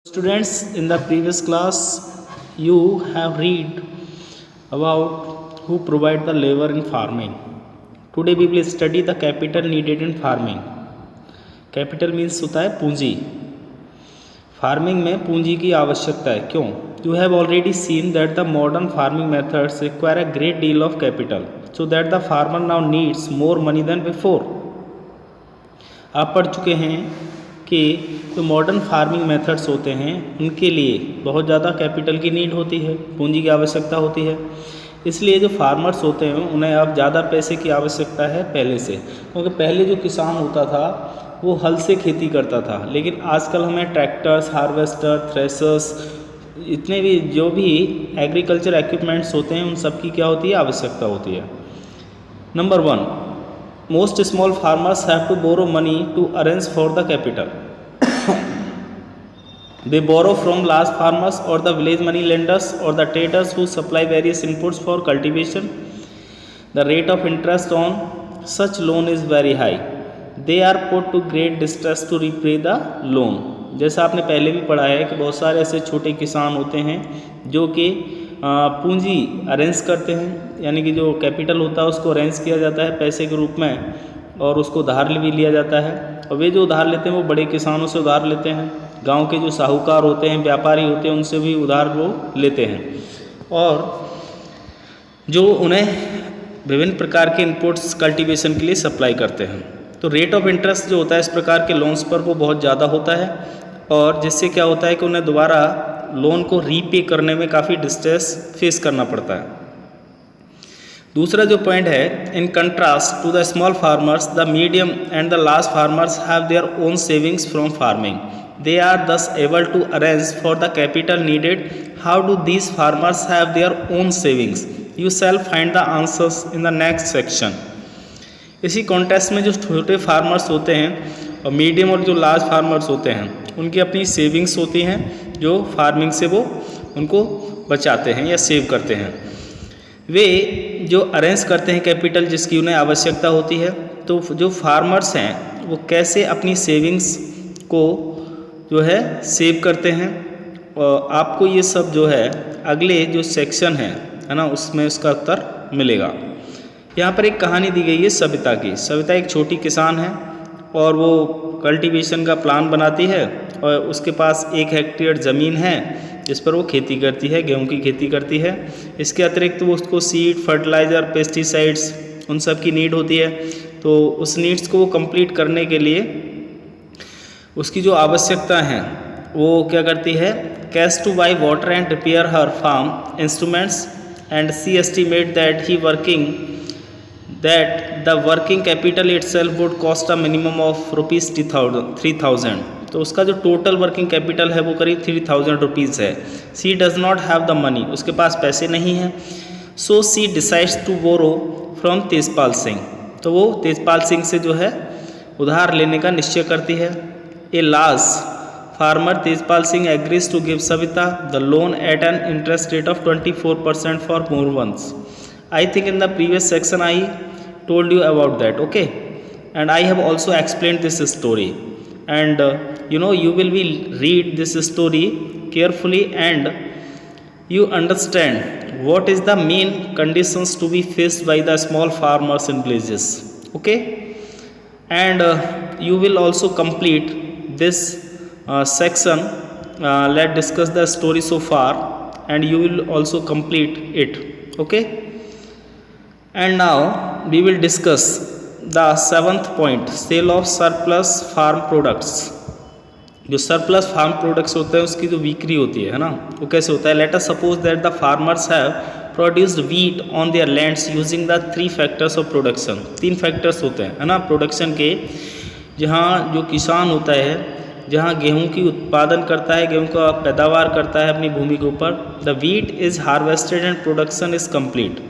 Students, in the previous class, you have read about who provide the labor in farming. Today we will study the capital needed in farming. Capital means होता है पूंजी. Farming में पूंजी की आवश्यकता है. क्यों? You have already seen that the modern farming methods require a great deal of capital, so that the farmer now needs more money than before. आप पढ़ चुके हैं कि जो मॉडर्न फार्मिंग मेथड्स होते हैं उनके लिए बहुत ज़्यादा कैपिटल की नीड होती है, पूंजी की आवश्यकता होती है. इसलिए जो फार्मर्स होते हैं उन्हें अब ज़्यादा पैसे की आवश्यकता है पहले से, क्योंकि पहले जो किसान होता था वो हल से खेती करता था, लेकिन आजकल हमें ट्रैक्टर्स, हार्वेस्टर, थ्रेशर्स, इतने भी जो भी एग्रीकल्चर इक्विपमेंट्स होते हैं उन सब की क्या होती है, आवश्यकता होती है. Number 1, most small farmers have to borrow money to arrange for the capital. They borrow from large farmers or the village money lenders or the traders who supply various inputs for cultivation. The rate of interest on such loan is very high. They are put to great distress to repay the loan. जैसा आपने पहले भी पढ़ा है कि बहुत सारे ऐसे छोटे किसान होते हैं जो कि पूंजी अरेंज करते हैं, यानी कि जो कैपिटल होता है उसको अरेंज किया जाता है पैसे के रूप में और उसको उधार भी लिया जाता है. और वे जो उधार लेते हैं वो बड़े किसानों से उधार लेते हैं, गांव के जो साहूकार होते हैं, व्यापारी होते हैं, उनसे भी उधार वो लेते हैं और जो उन्हें विभिन्न प्रकार के इनपुट्स कल्टीवेशन के लिए सप्लाई करते हैं. तो रेट ऑफ इंटरेस्ट जो होता है इस प्रकार के लोन्स पर वो बहुत ज़्यादा होता है और जिससे क्या होता है कि उन्हें दोबारा लोन को रीपे करने में काफ़ी डिस्ट्रेस फेस करना पड़ता है. दूसरा जो पॉइंट है, in contrast to the small farmers, the medium and the large farmers have their own savings from farming. They are thus able to arrange for the capital needed. How do these farmers have their own savings? You shall find the answers in the next section. इसी context में जो छोटे farmers होते हैं और medium और जो large farmers होते हैं उनकी अपनी सेविंग्स होती हैं जो फार्मिंग से वो उनको बचाते हैं या सेव करते हैं. वे जो अरेंज करते हैं कैपिटल जिसकी उन्हें आवश्यकता होती है, तो जो फार्मर्स हैं वो कैसे अपनी सेविंग्स को जो है सेव करते हैं. और आपको ये सब जो है अगले जो सेक्शन है ना, उसमें उसका उत्तर मिलेगा. यहाँ पर एक कहानी दी गई है सविता की. सविता एक छोटी किसान है और वो कल्टीवेशन का प्लान बनाती है और उसके पास 1 हेक्टेयर ज़मीन है जिस पर वो खेती करती है, गेहूं की खेती करती है. इसके अतिरिक्त वो उसको सीड, फर्टिलाइज़र, पेस्टिसाइड्स उन सब की नीड होती है. तो उस नीड्स को वो कंप्लीट करने के लिए उसकी जो आवश्यकता है वो क्या करती है, cash to buy water and repair her farm instruments and see estimate that the working capital itself would cost a minimum of rupees 3,000. तो उसका जो टोटल वर्किंग कैपिटल है वो करीब 3,000 रुपीज़ है. She does not have the money, उसके पास पैसे नहीं हैं. So she decides to borrow from Tejpal Singh. तो वो तेजपाल सिंह से जो है उधार लेने का निश्चय करती है. A large farmer Tejpal Singh agrees to give Savita the loan at an interest rate of 24% for more months. I think in the previous section I told you about that, okay, and I have also explained this story, and you will be read this story carefully and you understand what is the main conditions to be faced by the small farmers in villages, okay, and you will also complete this section. Let's discuss the story so far and you will also complete it, okay. And now we will discuss the 7th point, sale of surplus farm products. जो surplus farm products होते हैं उसकी जो बिक्री होती है ना, वो कैसे होता है. Let us suppose that the farmers have produced wheat on their lands using the 3 factors of production. 3 factors होते हैं है ना प्रोडक्शन के. जहाँ जो किसान होता है, जहाँ गेहूँ की उत्पादन करता है, गेहूँ का पैदावार करता है अपनी भूमि के ऊपर. The wheat is harvested and production is complete.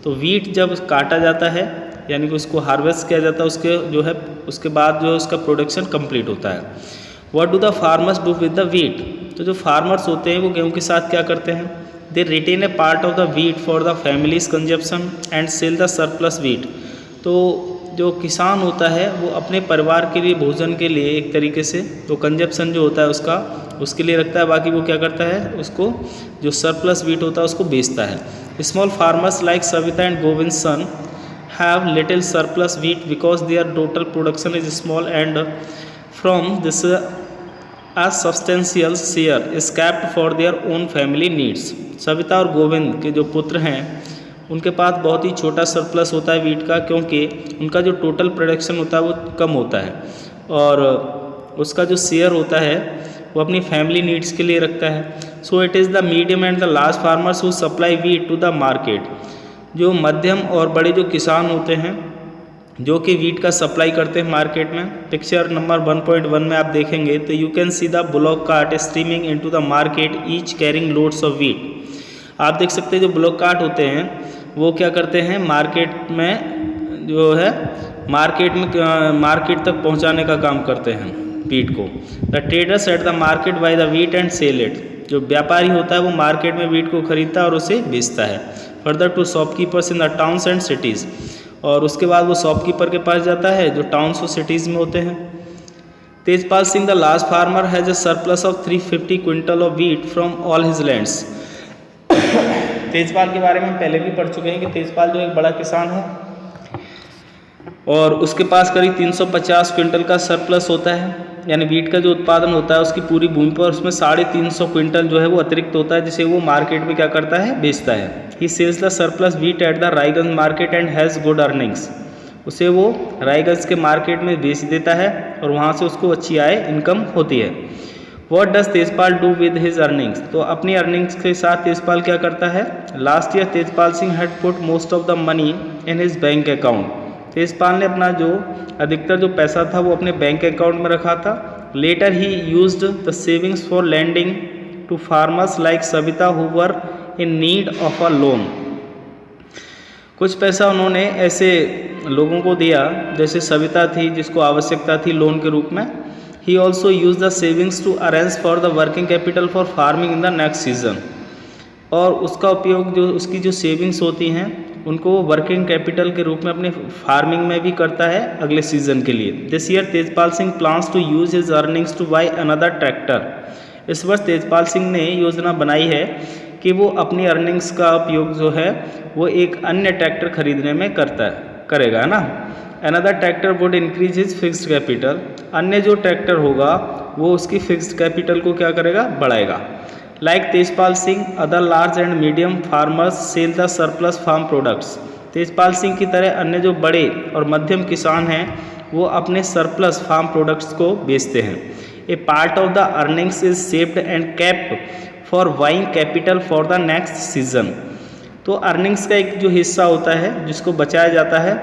तो वीट जब काटा जाता है यानी कि उसको हार्वेस्ट किया जाता है, उसके जो है उसके बाद जो है उसका प्रोडक्शन कंप्लीट होता है. What do the farmers do with the wheat? तो जो फार्मर्स होते हैं वो गेहूं के साथ क्या करते हैं, they retain a part of the wheat for the family's consumption and sell the surplus wheat. तो जो किसान होता है वो अपने परिवार के लिए भोजन के लिए एक तरीके से तो कंजप्शन जो होता है उसका उसके लिए रखता है, बाकी वो क्या करता है, उसको जो सरप्लस वीट होता है उसको बेचता है। Small farmers like Savita and Govind son have little surplus wheat because their total production is small and from this a substantial share is kept for their own family needs। Savita और गोविंद के जो पुत्र हैं उनके पास बहुत ही छोटा सरप्लस होता है वीट का, क्योंकि उनका जो टोटल प्रोडक्शन होता है वो कम होता है और उसका जो शेयर होता है वो अपनी फैमिली नीड्स के लिए रखता है। So it is the medium and the large farmers who supply wheat to the market. जो मध्यम और बड़े जो किसान होते हैं जो कि वीट का सप्लाई करते हैं मार्केट में। पिक्चर नंबर 1.1 में आप देखेंगे तो you can see the block cart streaming into the market each carrying loads of wheat. आप देख सकते हैं जो ब्लॉक कार्ट होते हैं वो क्या करते हैं, मार्केट में जो है मार्केट तक पहुंचाने का काम करते हैं वीट को। The traders at the market buy the wheat and sell it. जो व्यापारी होता है वो मार्केट में वीट को खरीदता है और उसे बेचता है। Further to shopkeepers in the towns and cities. और उसके बाद वो शॉपकीपर के पास जाता है जो टाउन्स और सिटीज़ में होते हैं। Tejpal Singh the large farmer has a surplus of 350 quintal of wheat from all his lands. Tejpal के बारे में पहले भी पढ़ चुके हैं कि तेजपाल जो एक बड़ा किसान है और उसके पास करीब 350 क्विंटल का सरप्लस होता है, यानी वीट का जो उत्पादन होता है उसकी पूरी भूमि पर उसमें 350 क्विंटल जो है वो अतिरिक्त होता है जिसे वो मार्केट में क्या करता है, बेचता है। He sells the surplus wheat at the Raiganj market and has good earnings. उसे वो रायगंज के मार्केट में बेच देता है और वहाँ से उसको अच्छी आय इनकम होती है। What does Tejpal do with his earnings. तो अपनी अर्निंग्स के साथ तेजपाल क्या करता है। Last year Tejpal Singh had put most of the money in his bank account. Tejpal ने अपना जो अधिकतर जो पैसा था वो अपने बैंक अकाउंट में रखा था। Later he used the savings for lending to farmers like Savita who were in need of a loan. कुछ पैसा उन्होंने ऐसे लोगों को दिया जैसे सविता थी जिसको आवश्यकता थी लोन के रूप में। He also use the savings to arrange for the working capital for farming in the next season. और उसका उपयोग जो उसकी जो सेविंग्स होती हैं उनको वो वर्किंग कैपिटल के रूप में अपने फार्मिंग में भी करता है अगले सीजन के लिए। This year Tejpal Singh plans to use his earnings to buy another tractor. इस वर्ष तेजपाल सिंह ने योजना बनाई है कि वो अपनी अर्निंग्स का उपयोग जो है वो एक अन्य ट्रैक्टर खरीदने में करेगा, है ना। Another tractor would increase his fixed capital. अन्य जो ट्रैक्टर होगा वो उसकी फिक्स्ड कैपिटल को क्या करेगा, बढ़ाएगा। Like Tejpal Singh other large and medium farmers sell the surplus farm products. Tejpal Singh की तरह अन्य जो बड़े और मध्यम किसान हैं वो अपने सरप्लस फार्म प्रोडक्ट्स को बेचते हैं। A part of the earnings is saved and kept for buying capital for the next season. तो अर्निंग्स का एक जो हिस्सा होता है जिसको बचाया जाता है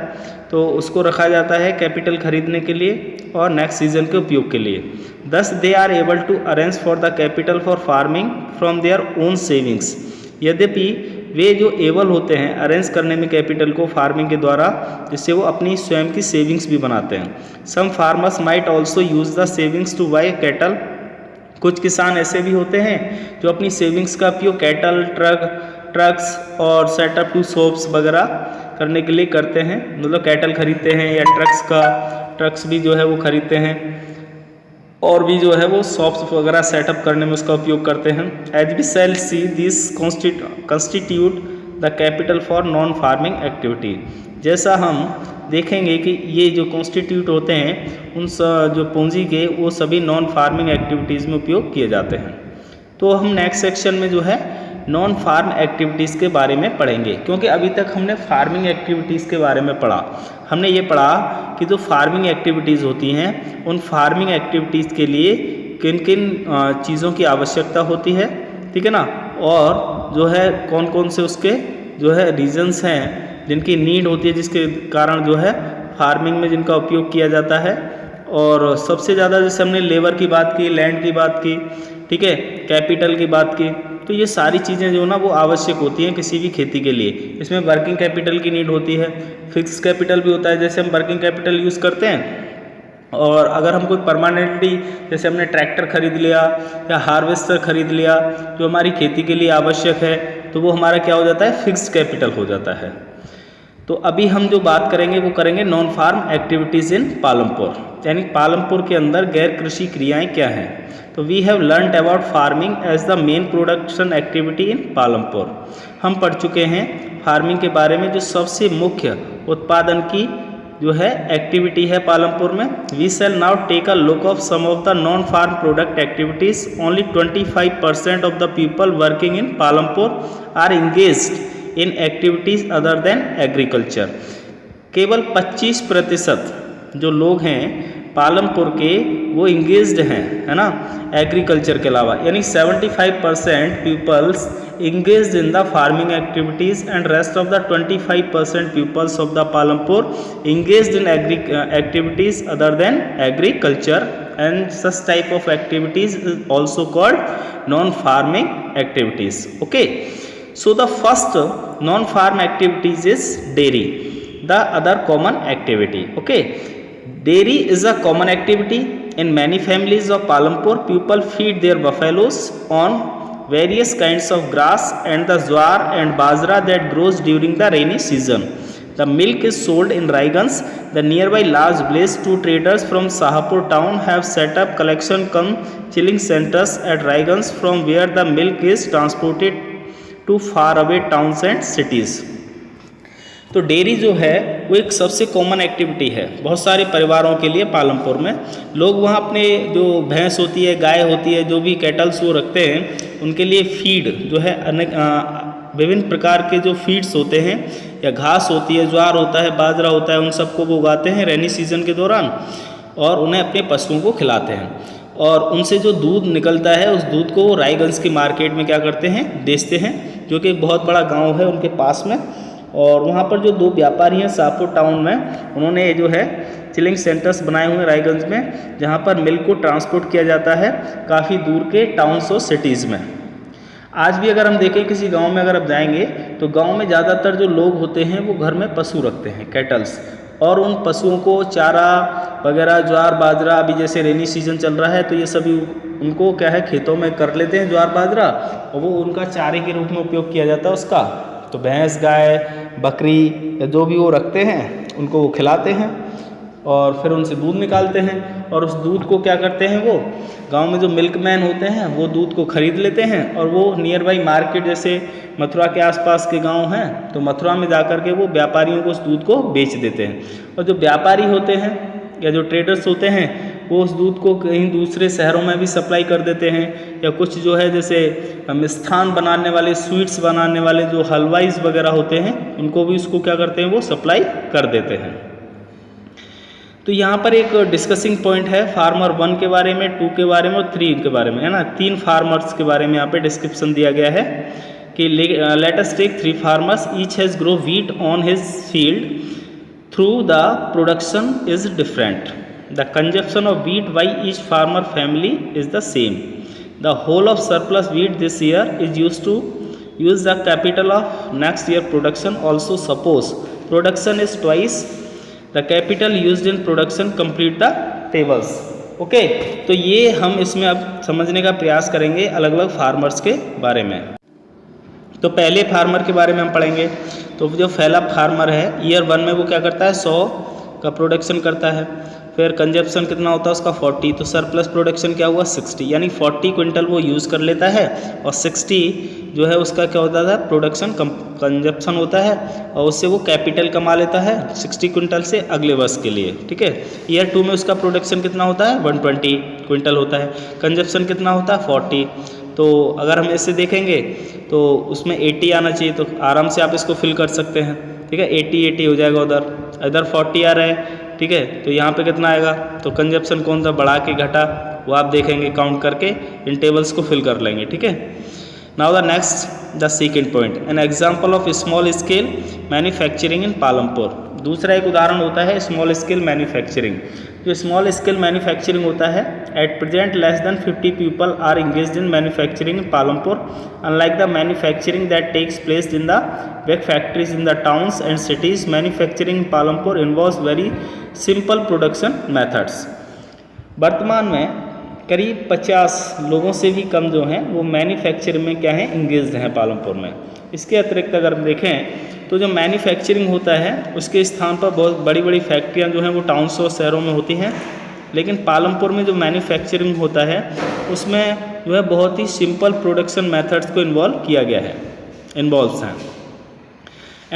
तो उसको रखा जाता है कैपिटल खरीदने के लिए और नेक्स्ट सीजन के उपयोग के लिए। Thus they are able to arrange for the capital for farming from their own savings. यद्यपि वे जो एबल होते हैं अरेंज करने में कैपिटल को फार्मिंग के द्वारा, जिससे वो अपनी स्वयं की सेविंग्स भी बनाते हैं। Some farmers might also use the savings to buy cattle. कुछ किसान ऐसे भी होते हैं जो अपनी सेविंग्स का उपयोग कैटल, ट्रक्स और सेटअप टू शॉप्स वगैरह करने के लिए करते हैं। मतलब कैटल खरीदते हैं या ट्रक्स भी जो है वो खरीदते हैं और भी जो है वो शॉप्स वगैरह सेटअप करने में उसका उपयोग करते हैं। As we shall see this constitute the capital for non farming activity. जैसा हम देखेंगे कि ये जो कॉन्स्टिट्यूट होते हैं उन जो पूंजी के वो सभी नॉन फार्मिंग एक्टिविटीज़ में उपयोग किए जाते हैं। तो हम नेक्स्ट सेक्शन में जो है नॉन फार्म एक्टिविटीज़ के बारे में पढ़ेंगे, क्योंकि अभी तक हमने फार्मिंग एक्टिविटीज़ के बारे में पढ़ा। हमने ये पढ़ा कि जो फार्मिंग एक्टिविटीज़ होती हैं उन फार्मिंग एक्टिविटीज़ के लिए किन किन चीज़ों की आवश्यकता होती है, ठीक है ना, और जो है कौन कौन से उसके जो है रीजन्स हैं जिनकी नीड होती है, जिसके कारण जो है फार्मिंग में जिनका उपयोग किया जाता है। और सबसे ज़्यादा जैसे हमने लेबर की बात की, लैंड की बात की, ठीक है, कैपिटल की बात की, तो ये सारी चीज़ें जो ना वो आवश्यक होती हैं किसी भी खेती के लिए। इसमें वर्किंग कैपिटल की नीड होती है, फिक्स कैपिटल भी होता है, जैसे हम वर्किंग कैपिटल यूज़ करते हैं। और अगर हम कोई परमानेंटली जैसे हमने ट्रैक्टर खरीद लिया या हार्वेस्टर खरीद लिया जो हमारी खेती के लिए आवश्यक है, तो वो हमारा क्या हो जाता है, फिक्स्ड कैपिटल हो जाता है। तो तो अभी हम जो बात करेंगे वो करेंगे नॉन फार्म एक्टिविटीज़ इन पालमपुर, यानी पालमपुर के अंदर गैर कृषि क्रियाएं क्या हैं। तो we have learned about farming as the main production activity in Palampur. हम पढ़ चुके हैं फार्मिंग के बारे में, जो सबसे मुख्य उत्पादन की जो है एक्टिविटी है पालमपुर में। We shall now take a look of some of the non farm product activities. Only 25% of the people working in Palampur are engaged in activities other than agriculture. केवल 25% जो लोग हैं पालमपुर के वो इंगेज्ड हैं, है ना, एग्रीकल्चर के अलावा, यानी 75% peoples engaged in the farming activities and rest of the 25% pupils of the Palampur engaged in activities other than agriculture, and such type of activities is also called non-farming activities. Okay, so the first non-farm activities is dairy, the other common activity. Okay, dairy is a common activity in many families of Palampur. People feed their buffaloes on various kinds of grass and the jowar and bajra that grows during the rainy season. The milk is sold in Raigans, the nearby large village. Two traders from Sahapur town have set up collection cum chilling centers at Raigans, from where the milk is transported to far away towns and cities. तो dairy जो है वो एक सबसे common activity है बहुत सारे परिवारों के लिए पालमपुर में। लोग वहाँ अपने जो भैंस होती है, गाय होती है, जो भी कैटल्स वो रखते हैं, उनके लिए फीड जो है अनेक विभिन्न प्रकार के जो फीड्स होते हैं, या घास होती है, ज्वार होता है, बाजरा होता है, उन सबको वो उगाते हैं रेनी सीजन के दौरान और उन्हें अपने पशुओं को खिलाते हैं। और उनसे जो दूध निकलता है उस दूध को वो रायगंज की मार्केट में क्या करते हैं, बेचते हैं, जो कि एक बहुत बड़ा गाँव है उनके पास में। और वहाँ पर जो दो व्यापारी हैं शाहपुर टाउन में, उन्होंने जो है चिलिंग सेंटर्स बनाए हुए हैं रायगंज में, जहाँ पर मिल्क को ट्रांसपोर्ट किया जाता है काफ़ी दूर के टाउन्स और सिटीज़ में। आज भी अगर हम देखें किसी गांव में अगर आप जाएंगे तो गांव में ज़्यादातर जो लोग होते हैं वो घर में पशु रखते हैं, कैटल्स, और उन पशुओं को चारा वगैरह, ज्वार बाजरा, अभी जैसे रेनी सीजन चल रहा है तो ये सभी उनको क्या है खेतों में कर लेते हैं ज्वार बाजरा, और वो उनका चारे के रूप में उपयोग किया जाता है उसका। तो भैंस, गाय, बकरी या जो भी वो रखते हैं उनको वो खिलाते हैं और फिर उनसे दूध निकालते हैं, और उस दूध को क्या करते हैं, वो गांव में जो मिल्कमैन होते हैं वो दूध को खरीद लेते हैं और वो नियर बाई मार्केट, जैसे मथुरा के आसपास के गांव हैं तो मथुरा में जाकर के वो व्यापारियों को उस दूध को बेच देते हैं। और जो व्यापारी होते हैं या जो ट्रेडर्स होते हैं वो उस दूध को कहीं दूसरे शहरों में भी सप्लाई कर देते हैं, या कुछ जो है जैसे मिष्ठान बनाने वाले, स्वीट्स बनाने वाले जो हलवाईज वगैरह होते हैं उनको भी उसको क्या करते हैं, वो सप्लाई कर देते हैं। तो यहाँ पर एक डिस्कसिंग पॉइंट है फार्मर 1 के बारे में, 2 के बारे में और 3 के बारे में, है ना। 3 फार्मर्स के बारे में यहाँ पे डिस्क्रिप्शन दिया गया है कि let us take 3 farmers, each has grow wheat on his field through the production is different. The consumption of wheat by each farmer family is the same. The whole of surplus wheat this year is used to use the capital of next year production. Also suppose production is twice the capital used in production, complete the tables. Okay, तो ये हम इसमें अब समझने का प्रयास करेंगे अलग अलग फार्मर्स के बारे में। तो पहले फार्मर के बारे में हम पढ़ेंगे। तो जो पहला फार्मर है ईयर 1 में वो क्या करता है, 100 का प्रोडक्शन करता है, फिर कंजप्शन कितना होता है उसका 40, तो सरप्लस प्रोडक्शन क्या हुआ 60, यानी 40 क्विंटल वो यूज़ कर लेता है और 60 जो है उसका क्या होता है, प्रोडक्शन कंजप्शन होता है, और उससे वो कैपिटल कमा लेता है 60 क्विंटल से अगले वर्ष के लिए। ठीक है, ईयर 2 में उसका प्रोडक्शन कितना होता है, 120 क्विंटल होता है, कंजप्शन कितना होता है 40। तो अगर हम ऐसे देखेंगे तो उसमें 80 आना चाहिए, तो आराम से आप इसको फिल कर सकते हैं। ठीक है, 80 हो जाएगा, इधर 40 आ रहा है। ठीक है, तो यहाँ पे कितना आएगा, तो कंजप्शन कौन सा बढ़ा के घटा वो आप देखेंगे काउंट करके, इन टेबल्स को फिल कर लेंगे। ठीक है, now the next, the second point, an example of small scale manufacturing in Palampur. दूसरा एक उदाहरण होता है स्मॉल स्केल मैन्युफैक्चरिंग। जो स्मॉल स्केल मैन्युफैक्चरिंग होता है, at present less than 50 people are engaged in manufacturing in Palampur, unlike the manufacturing that takes place in the big factories in the towns and cities. Manufacturing in Palampur involves very simple production methods. वर्तमान में करीब 50 लोगों से भी कम जो हैं वो manufacturing में क्या है, इंगेज्ड हैं पालमपुर में। इसके अतिरिक्त अगर हम देखें तो जो मैन्युफैक्चरिंग होता है उसके स्थान पर बहुत बड़ी बड़ी फैक्ट्रियाँ जो हैं वो टाउन्स और शहरों में होती हैं, लेकिन पालमपुर में जो मैन्युफैक्चरिंग होता है उसमें जो है बहुत ही सिंपल प्रोडक्शन मेथड्स को इन्वॉल्व्स हैं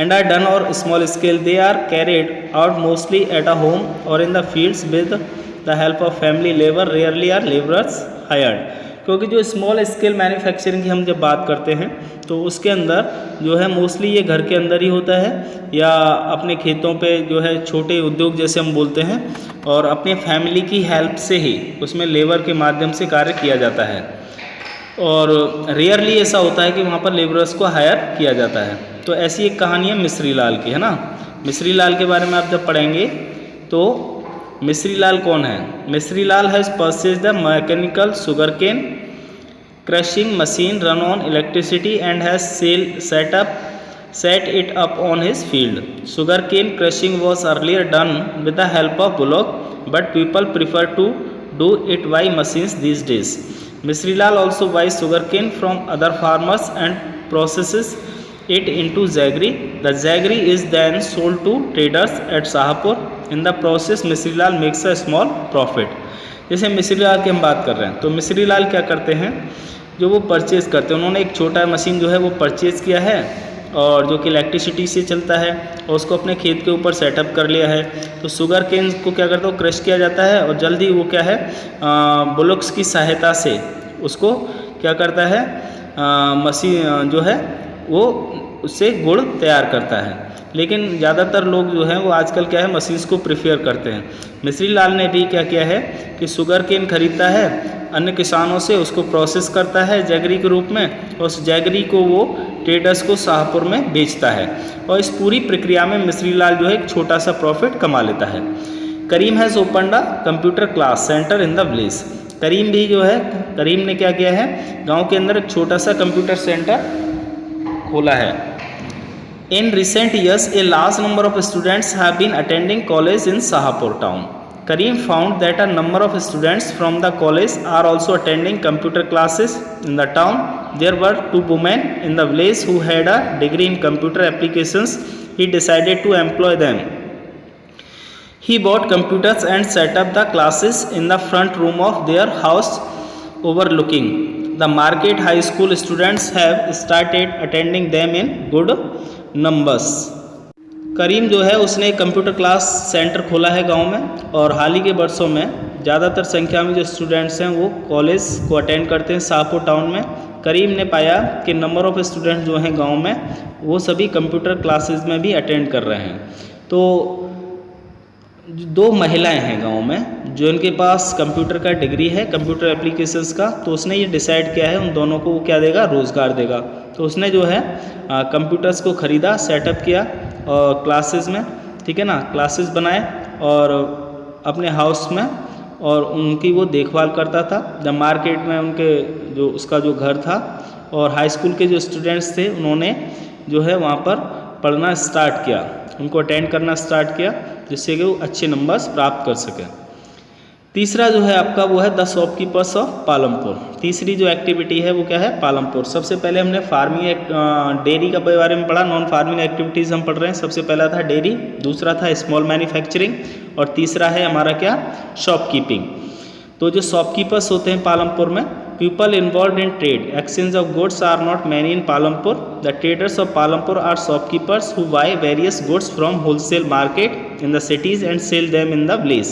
and are done on small scale. They are carried out mostly at a home or in the fields with the help of family labor. Rarely are laborers hired. क्योंकि जो small scale manufacturing की हम जब बात करते हैं तो उसके अंदर जो है मोस्टली ये घर के अंदर ही होता है या अपने खेतों पे जो है छोटे उद्योग जैसे हम बोलते हैं, और अपने फैमिली की हेल्प से ही उसमें लेबर के माध्यम से कार्य किया जाता है। और रेयरली ऐसा होता है कि वहाँ पर लेबरर्स को हायर किया जाता है। तो ऐसी एक कहानी है मिस्री लाल की, है ना। मिस्री लाल के बारे में आप जब पढ़ेंगे तो मिस्री लाल कौन है? Mishri Lal has purchase the mechanical sugar cane crushing machine run on electricity and has set it up on his field. Sugarcane crushing was earlier done with the help of bullock, but people prefer to do it by machines these days. Misrilal also buys sugarcane from other farmers and processes it into jaggery. The jaggery is then sold to traders at Shahpur. In the process, Misrilal makes a small profit. जैसे मिस्रीलाल की हम बात कर रहे हैं तो मिस्रीलाल क्या करते हैं, जो वो परचेज़ करते हैं, उन्होंने एक छोटा मशीन जो है वो परचेज़ किया है और जो कि इलेक्ट्रिसिटी से चलता है और उसको अपने खेत के ऊपर सेटअप कर लिया है। तो शुगर केन को क्या करता है, वो क्रश किया जाता है और जल्दी वो क्या है बुलॉक्स की सहायता से उसको क्या करता है मशीन जो है वो उससे गुड़ तैयार करता है। लेकिन ज़्यादातर लोग जो हैं वो आजकल क्या है मशीन्स को प्रेफर करते हैं। मिस्री लाल ने भी क्या किया है कि शुगर केन खरीदता है अन्य किसानों से, उसको प्रोसेस करता है जैगरी के रूप में और उस जैगरी को वो ट्रेडर्स को शाहपुर में बेचता है और इस पूरी प्रक्रिया में मिस्री लाल जो है एक छोटा सा प्रॉफिट कमा लेता है। Karim has opened a computer class centre in the village. Karim भी जो है, करीम ने क्या किया है, गांव के अंदर एक छोटा सा कंप्यूटर सेंटर खोला है। In recent years, a large number of students have been attending college in Shahpur town. Kareem found that a number of students from the college are also attending computer classes in the town. There were two women in the village who had a degree in computer applications. He decided to employ them. He bought computers and set up the classes in the front room of their house overlooking the market. High school students have started attending them in good numbers. Karim जो है उसने computer class centre खोला है गांव में और हाल ही के वर्षों में ज़्यादातर संख्या में जो स्टूडेंट्स हैं वो कॉलेज को अटेंड करते हैं शाहपुर टाउन में। करीम ने पाया कि नंबर ऑफ़ स्टूडेंट्स जो हैं गांव में वो सभी कंप्यूटर क्लासेस में भी अटेंड कर रहे हैं। तो दो महिलाएं हैं गांव में जो इनके पास कंप्यूटर का डिग्री है कंप्यूटर एप्लीकेशंस का, तो उसने ये डिसाइड किया है उन दोनों को वो क्या देगा, रोज़गार देगा। तो उसने जो है कंप्यूटर्स को ख़रीदा, सेटअप किया और क्लासेस में, ठीक है ना, क्लासेस बनाए और अपने हाउस में और उनकी वो देखभाल करता था। जब मार्केट में उनके जो उसका जो घर था और हाई स्कूल के जो स्टूडेंट्स थे उन्होंने जो है वहाँ पर पढ़ना स्टार्ट किया, उनको अटेंड करना स्टार्ट किया जिससे कि वो अच्छे नंबर्स प्राप्त कर सकें। तीसरा जो है आपका वो है द शॉपकीपर्स ऑफ पालमपुर। तीसरी जो एक्टिविटी है वो क्या है, पालमपुर। सबसे पहले हमने फार्मिंग डेयरी का बारे में पढ़ा, नॉन फार्मिंग एक्टिविटीज़ हम पढ़ रहे हैं। सबसे पहला था डेयरी, दूसरा था स्मॉल मैन्युफैक्चरिंग और तीसरा है हमारा क्या, शॉपकीपिंग। तो जो शॉपकीपर्स होते हैं पालमपुर में, people involved in trade exchange of goods are not many in Palampur. The traders of Palampur are shopkeepers who buy various goods from wholesale market in the cities and sell them in the village.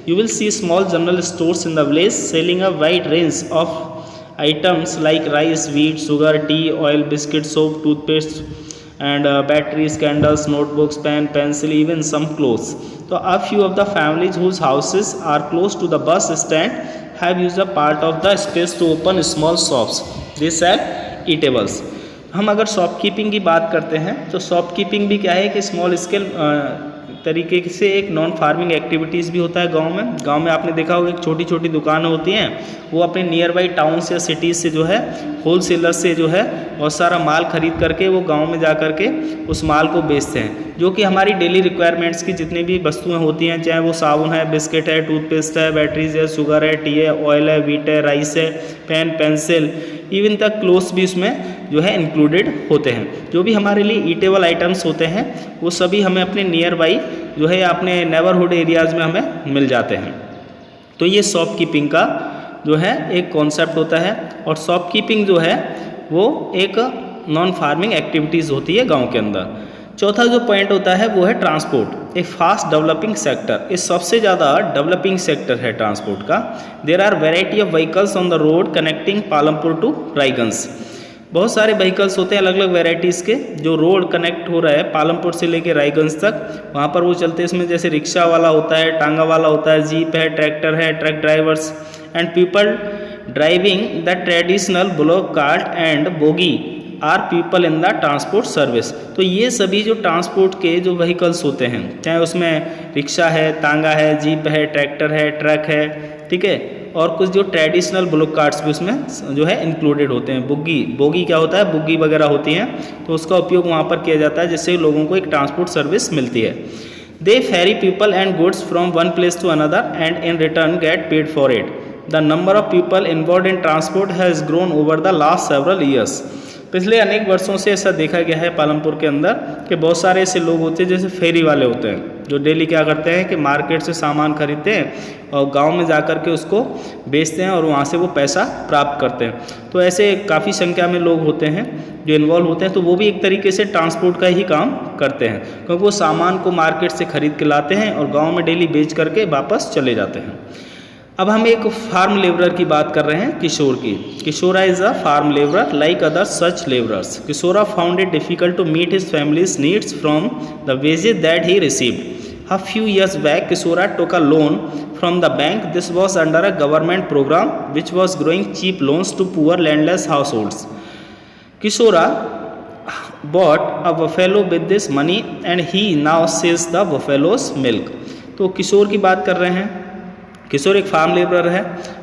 You will see small general stores in the village selling a wide range of items like rice, wheat, sugar, tea, oil, biscuit, soap, toothpaste and batteries, candles, notebooks, pen, pencil, even some clothes. So a few of the families whose houses are close to the bus stand have used a part of the space to open small shops. They sell eatables. हम अगर shopkeeping की बात करते हैं तो shopkeeping भी क्या है कि स्मॉल स्केल तरीके से एक नॉन फार्मिंग एक्टिविटीज़ भी होता है गांव में। गांव में आपने देखा होगा एक छोटी छोटी दुकानें होती हैं, वो अपने नियर बाई टाउन्स या सिटीज़ से जो है होल सेलर से जो है बहुत सारा माल खरीद करके वो गांव में जा करके उस माल को बेचते हैं, जो कि हमारी डेली रिक्वायरमेंट्स की जितनी भी वस्तुएं होती हैं, चाहे वो साबुन है, बिस्किट है, टूथपेस्ट है, बैटरीज है, शुगर है, टी है, ऑयल है, व्हीट है, राइस है, पेन, पेंसिल, इवन तक क्लोथ्स भी उसमें जो है इंक्लूडेड होते हैं। जो भी हमारे लिए ईटेबल आइटम्स होते हैं वो सभी हमें अपने नियर बाई जो है अपने नेबरहुड एरियाज़ में हमें मिल जाते हैं। तो ये शॉपकीपिंग का जो है एक कॉन्सेप्ट होता है। और शॉपकीपिंग जो है वो एक नॉन फार्मिंग एक्टिविटीज़ होती है गांव के अंदर। चौथा जो पॉइंट होता है वो है ट्रांसपोर्ट, एक फास्ट डेवलपिंग सेक्टर। ये सबसे ज़्यादा डेवलपिंग सेक्टर है ट्रांसपोर्ट का। There are variety of vehicles on the road connecting Palampur to Raiganj. बहुत सारे व्हीकल्स होते हैं अलग अलग वेराइटीज़ के जो रोड कनेक्ट हो रहा है पालमपुर से लेके रायगंज तक, वहाँ पर वो चलते हैं। इसमें जैसे रिक्शा वाला होता है, टांगा वाला होता है, जीप है, ट्रैक्टर है, truck drivers and people driving the traditional bullock cart and bogie are people in the transport service. तो ये सभी जो ट्रांसपोर्ट के जो व्हीकल्स होते हैं, चाहे उसमें रिक्शा है, तांगा है, जीप है, ट्रैक्टर है, ट्रक है, ठीक है, और कुछ जो ट्रेडिशनल ब्लॉक कार्ट्स भी उसमें जो है इंक्लूडेड होते हैं। बोगी क्या होता है, बुग्गी वगैरह होती हैं, तो उसका उपयोग वहाँ पर किया जाता है जिससे लोगों को एक ट्रांसपोर्ट सर्विस मिलती है। They ferry people and goods from one place to another and in return get paid for it. The number of people involve in transport has grown over the last several years. पिछले अनेक वर्षों से ऐसा देखा गया है पालमपुर के अंदर कि बहुत सारे ऐसे लोग होते हैं जैसे फेरी वाले होते हैं जो डेली क्या करते हैं कि मार्केट से सामान खरीदते हैं और गांव में जाकर के उसको बेचते हैं और वहां से वो पैसा प्राप्त करते हैं। तो ऐसे काफ़ी संख्या में लोग होते हैं जो इन्वॉल्व होते हैं, तो वो भी एक तरीके से ट्रांसपोर्ट का ही काम करते हैं क्योंकि वो सामान को मार्केट से खरीद के लाते हैं और गाँव में डेली बेच करके वापस चले जाते हैं। अब हम एक फार्म लेबरर की बात कर रहे हैं, किशोर की। Kishora is a farm labourer like other such labourers. Kishora found it difficult to meet his family's needs from the wages that he received. A few years back, Kishora took a loan from the bank. This was under a government program which was growing cheap loans to poor landless households. Kishora bought a buffalo with this money and he now sells the buffalo's milk. तो किशोर की बात कर रहे हैं। किशोर एक farm labourer है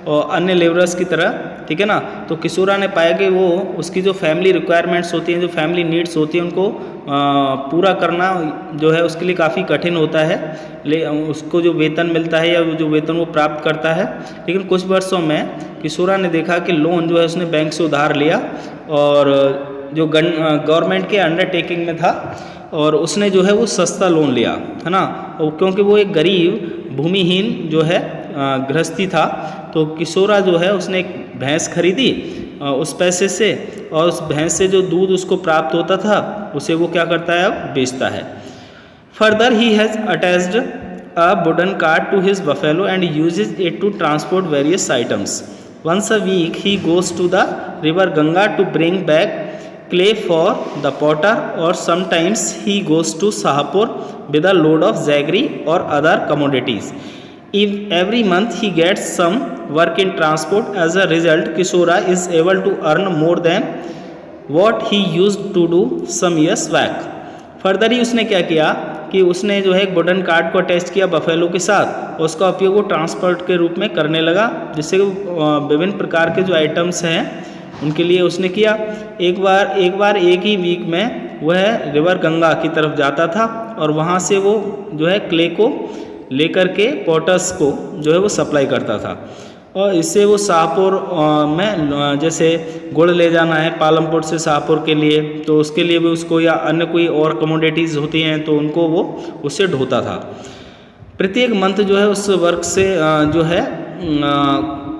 और अन्य लेबरर्स की तरह, ठीक है ना। तो किशोरा ने पाया कि वो उसकी जो फैमिली रिक्वायरमेंट्स होती हैं, जो फैमिली नीड्स होती हैं, उनको पूरा करना जो है उसके लिए काफ़ी कठिन होता है। उसको जो वेतन मिलता है या जो वेतन वो प्राप्त करता है, लेकिन कुछ वर्षों में किशोरा ने देखा कि लोन जो है उसने बैंक से उधार लिया और जो गवर्नमेंट के अंडरटेकिंग में था और उसने जो है वो सस्ता लोन लिया, है ना। और क्योंकि वो एक गरीब भूमिहीन जो है गृहस्थी था, तो किशोरा जो है उसने एक भैंस खरीदी उस पैसे से और उस भैंस से जो दूध उसको प्राप्त होता था उसे वो क्या करता है, अब बेचता है। Further he has attached a wooden cart to his buffalo and uses it to transport various items. Once a week he goes to the river Ganga to bring back clay for the potter or sometimes he goes to Sahapur with a load of jaggery or other commodities. If every month he gets some work in transport. As a result, Kishora is able to earn more than what he used to do some years back. Further he उसने क्या किया कि उसने जो है एक wooden cart को attach किया बफेलो के साथ और उसका उपयोग वो ट्रांसपोर्ट के रूप में करने लगा, जिससे विभिन्न प्रकार के जो आइटम्स हैं उनके लिए उसने किया। एक बार एक ही वीक में वह रिवर गंगा की तरफ जाता था और वहाँ से वो जो है क्ले को लेकर के पॉटर्स को जो है वो सप्लाई करता था और इससे वो शाहपुर में जैसे गुड़ ले जाना है पालमपुर से शाहपुर के लिए, तो उसके लिए भी उसको या अन्य कोई और कमोडिटीज़ होती हैं तो उनको वो उससे ढोता था। प्रत्येक मंथ जो है उस वर्क से जो है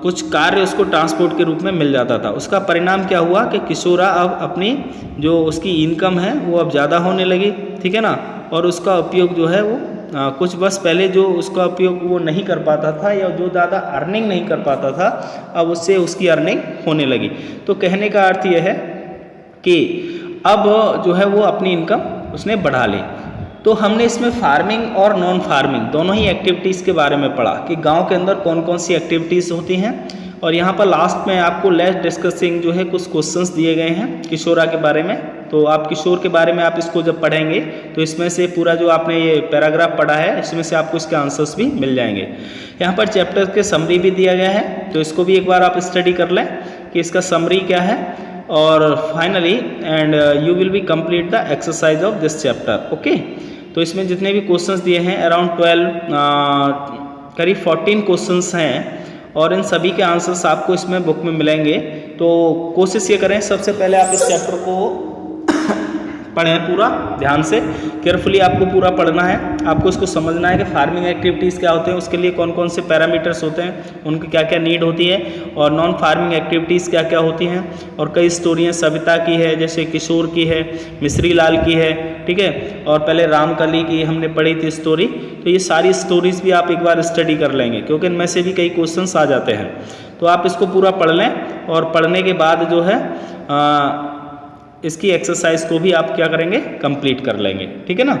कुछ कार्य उसको ट्रांसपोर्ट के रूप में मिल जाता था। उसका परिणाम क्या हुआ कि किशोरा अब अपनी जो उसकी इनकम है वो अब ज़्यादा होने लगी, ठीक है ना। और उसका उपयोग जो है वो कुछ वर्ष पहले जो उसका उपयोग वो नहीं कर पाता था या जो ज़्यादा अर्निंग नहीं कर पाता था, अब उससे उसकी अर्निंग होने लगी। तो कहने का अर्थ यह है कि अब जो है वो अपनी इनकम उसने बढ़ा ली। तो हमने इसमें फार्मिंग और नॉन फार्मिंग दोनों ही एक्टिविटीज़ के बारे में पढ़ा कि गांव के अंदर कौन कौन सी एक्टिविटीज़ होती हैं। और यहाँ पर लास्ट में आपको लेस डिस्कसिंग जो है कुछ क्वेश्चंस दिए गए हैं किशोरा के बारे में। तो आप किशोर के बारे में आप इसको जब पढ़ेंगे तो इसमें से पूरा जो आपने ये पैराग्राफ पढ़ा है इसमें से आपको इसके आंसर्स भी मिल जाएंगे। यहाँ पर चैप्टर के समरी भी दिया गया है, तो इसको भी एक बार आप स्टडी कर लें कि इसका समरी क्या है। और finally and you will be complete the exercise of this chapter. Okay, तो इसमें जितने भी क्वेश्चंस दिए हैं अराउंड 12 करीब 14 क्वेश्चंस हैं और इन सभी के आंसर्स आपको इसमें बुक में मिलेंगे। तो कोशिश ये करें सबसे पहले आप इस चैप्टर को पढ़ें पूरा ध्यान से, केयरफुली आपको पूरा पढ़ना है। आपको इसको समझना है कि फार्मिंग एक्टिविटीज़ क्या होते हैं, उसके लिए कौन कौन से पैरामीटर्स होते हैं, उनकी क्या क्या नीड होती है, और नॉन फार्मिंग एक्टिविटीज़ क्या क्या होती हैं। और कई स्टोरियाँ सविता की है, जैसे किशोर की है, मिश्री लाल की है, ठीक है, और पहले रामकली की हमने पढ़ी थी स्टोरी। तो ये सारी स्टोरीज़ भी आप एक बार स्टडी कर लेंगे, क्योंकि इनमें से भी कई क्वेश्चंस आ जाते हैं। तो आप इसको पूरा पढ़ लें, और पढ़ने के बाद जो है इसकी एक्सरसाइज को भी आप क्या करेंगे, कंप्लीट कर लेंगे, ठीक है ना।